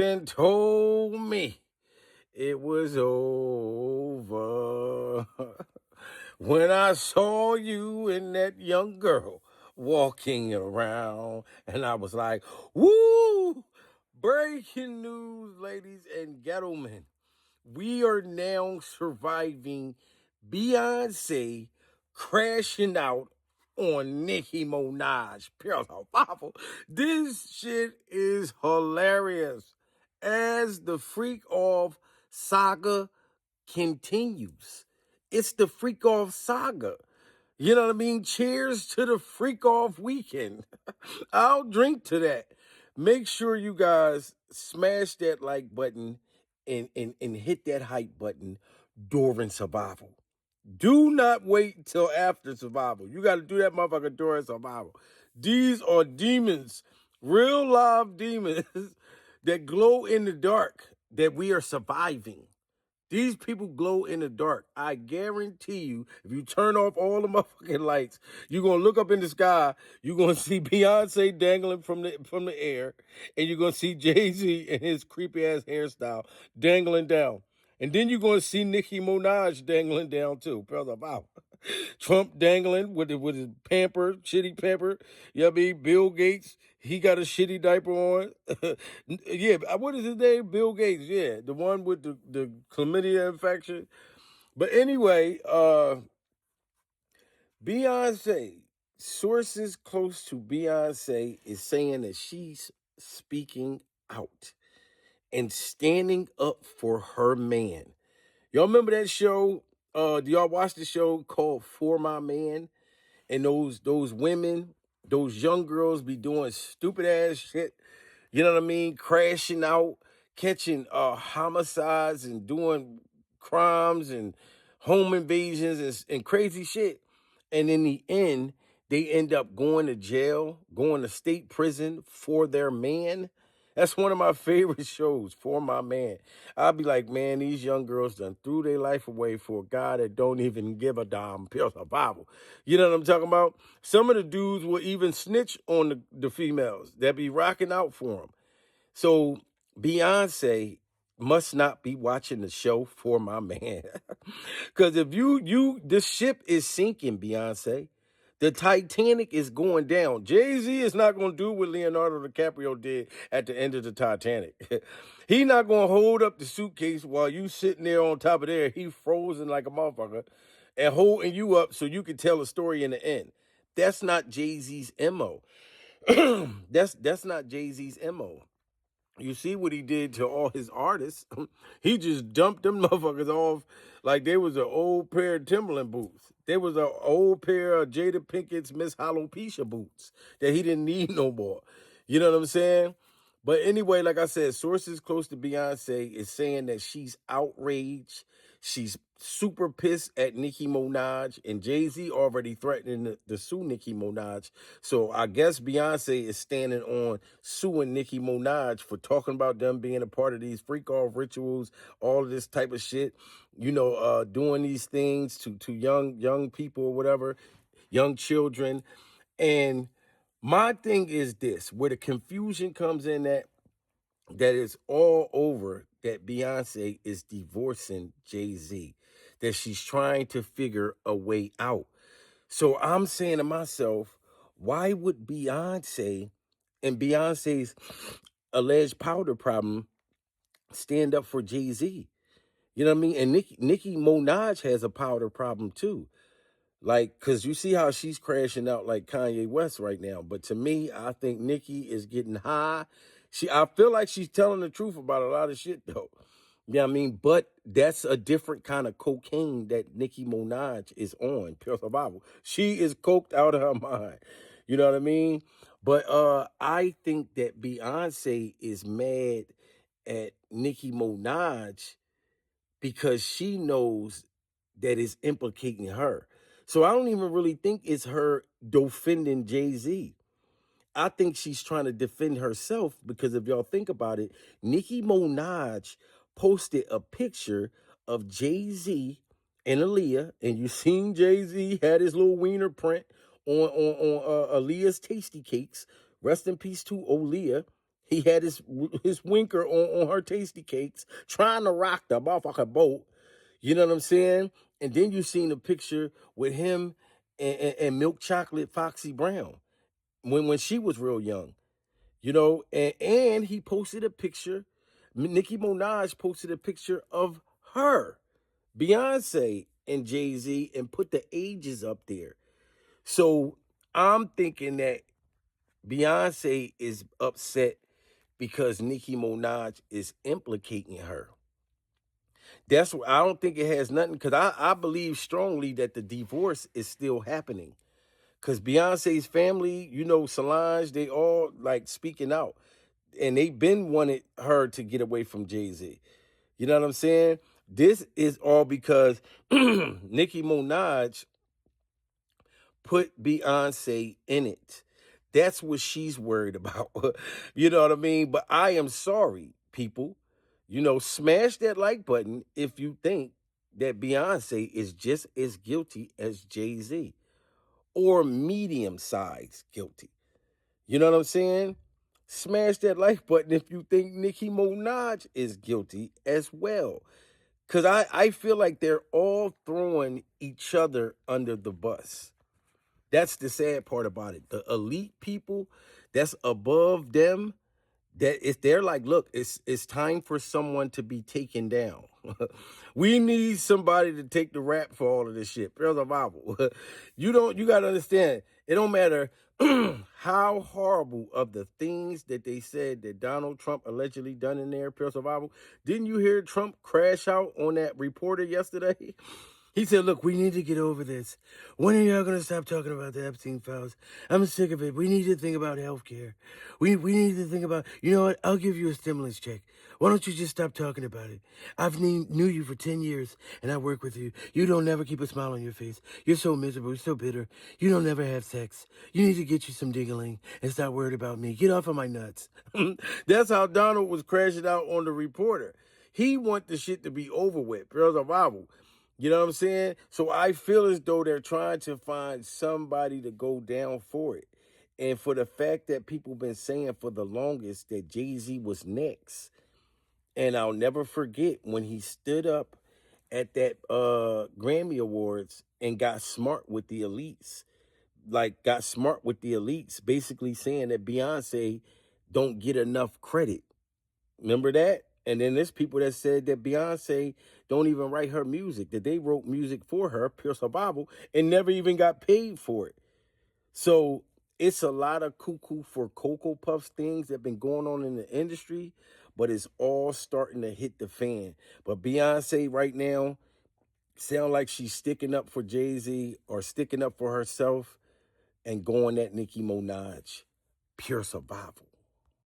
And told me it was over when I saw you and that young girl walking around, and I was like, woo! Breaking news, ladies and gentlemen. We are now surviving Beyonce crashing out on Nicki Minaj. Pure survival. This shit is hilarious. As the freak off saga continues, it's the freak off saga. You know what I mean? Cheers to the freak off weekend. I'll drink to that. Make sure you guys smash that like button and hit that hype button during survival. Do not wait until after survival. You got to do that motherfucker during survival. These are demons, real live demons that glow in the dark that we are surviving. These people glow in the dark. I guarantee you, if you turn off all the motherfucking lights, you're gonna look up in the sky, you're gonna see Beyonce dangling from the air, and you're gonna see Jay-Z and his creepy ass hairstyle dangling down. And then you're gonna see Nicki Minaj dangling down too. Brother, wow. Trump dangling with his pamper, shitty pamper. You know what I mean? Bill Gates, he got a shitty diaper on. Yeah, what is his name? Bill Gates, yeah. The one with the chlamydia infection. But anyway, Beyonce, sources close to Beyonce is saying that she's speaking out and standing up for her man. Y'all remember that show? Do y'all watch the show called For My Man? And those women, those young girls be doing stupid ass shit. You know what I mean? Crashing out, catching homicides and doing crimes and home invasions and crazy shit. And in the end, they end up going to jail, going to state prison for their man. That's one of my favorite shows, For My Man. I'll be like, man, these young girls done threw their life away for a guy that don't even give a damn pure survival. You know what I'm talking about? Some of the dudes will even snitch on the females that be rocking out for them. So Beyonce must not be watching the show For My Man. Because if this ship is sinking, Beyonce. The Titanic is going down. Jay-Z is not going to do what Leonardo DiCaprio did at the end of the Titanic. He not going to hold up the suitcase while you sitting there on top of there. He frozen like a motherfucker and holding you up so you can tell a story in the end. That's not Jay-Z's MO. That's not Jay-Z's MO. You see what he did to all his artists. He just dumped them motherfuckers off like they was an old pair of Timberland boots. They was an old pair of Jada Pinkett's Miss Alopecia boots that he didn't need no more. You know what I'm saying? But anyway, like I said, sources close to Beyonce is saying that she's outraged. She's super pissed at Nicki Minaj, and Jay-Z already threatening to sue Nicki Minaj. So I guess Beyonce is standing on suing Nicki Minaj for talking about them being a part of these freak-off rituals, all of this type of shit, doing these things to young people or whatever, young children. And my thing is this, where the confusion comes in that it's all over that Beyonce is divorcing Jay-Z, that she's trying to figure a way out. So I'm saying to myself, why would Beyonce and Beyonce's alleged powder problem stand up for Jay-Z? You know what I mean? And Nicki Minaj has a powder problem too. Like, cause you see how she's crashing out like Kanye West right now. But to me, I think Nicki is getting high. I feel like she's telling the truth about a lot of shit though. You know what I mean? But that's a different kind of cocaine that Nicki Minaj is on, pure survival. She is coked out of her mind. You know what I mean? But I think that Beyonce is mad at Nicki Minaj because she knows that it's implicating her. So I don't even really think it's her defending Jay-Z. I think she's trying to defend herself because if y'all think about it, Nicki Minaj posted a picture of Jay-Z and Aaliyah, and you seen Jay-Z had his little wiener print on Aaliyah's Tasty Cakes. Rest in peace to Aaliyah. He had his winker on her tasty cakes, trying to rock the motherfucking boat. You know what I'm saying? And then you seen a picture with him and milk chocolate Foxy Brown when she was real young. You know, and he posted a picture. Nicki Minaj posted a picture of her, Beyonce, and Jay-Z, and put the ages up there. So I'm thinking that Beyonce is upset because Nicki Minaj is implicating her. That's what I don't think it has nothing, because I believe strongly that the divorce is still happening. Because Beyonce's family, you know, Solange, they all like speaking out. And they been wanted her to get away from Jay-Z. You know what I'm saying? This is all because Nicki Minaj put Beyonce in it. That's what she's worried about. You know what I mean? But I am sorry, people. You know, smash that like button if you think that Beyonce is just as guilty as Jay-Z, or medium size guilty. You know what I'm saying? Smash that like button if you think Nicki Minaj is guilty as well. Because I feel like they're all throwing each other under the bus. That's the sad part about it. The elite people that's above them, that if they're like, look, it's time for someone to be taken down. We need somebody to take the rap for all of this shit. Pure survival. You gotta understand, it don't matter how horrible of the things that they said that Donald Trump allegedly done in there, pure survival. Didn't you hear Trump crash out on that reporter yesterday? He said, look, we need to get over this. When are y'all going to stop talking about the Epstein files? I'm sick of it. We need to think about healthcare. We need to think about, you know what? I'll give you a stimulus check. Why don't you just stop talking about it? I've knew you for 10 years, and I work with you. You don't never keep a smile on your face. You're so miserable. You're so bitter. You don't never have sex. You need to get you some diggling and stop worried about me. Get off of my nuts. That's how Donald was crashing out on the reporter. He want the shit to be over with. Pure survival. You know what I'm saying? So I feel as though they're trying to find somebody to go down for it. And for the fact that people been saying for the longest that Jay-Z was next. And I'll never forget when he stood up at that Grammy Awards and got smart with the elites. Like, got smart with the elites, basically saying that Beyonce don't get enough credit. Remember that? And then there's people that said that Beyonce don't even write her music, that they wrote music for her, pure survival, and never even got paid for it. So it's a lot of cuckoo for Cocoa Puffs things that been going on in the industry, but it's all starting to hit the fan. But Beyonce right now sound like she's sticking up for Jay-Z or sticking up for herself and going at Nicki Minaj. Pure survival.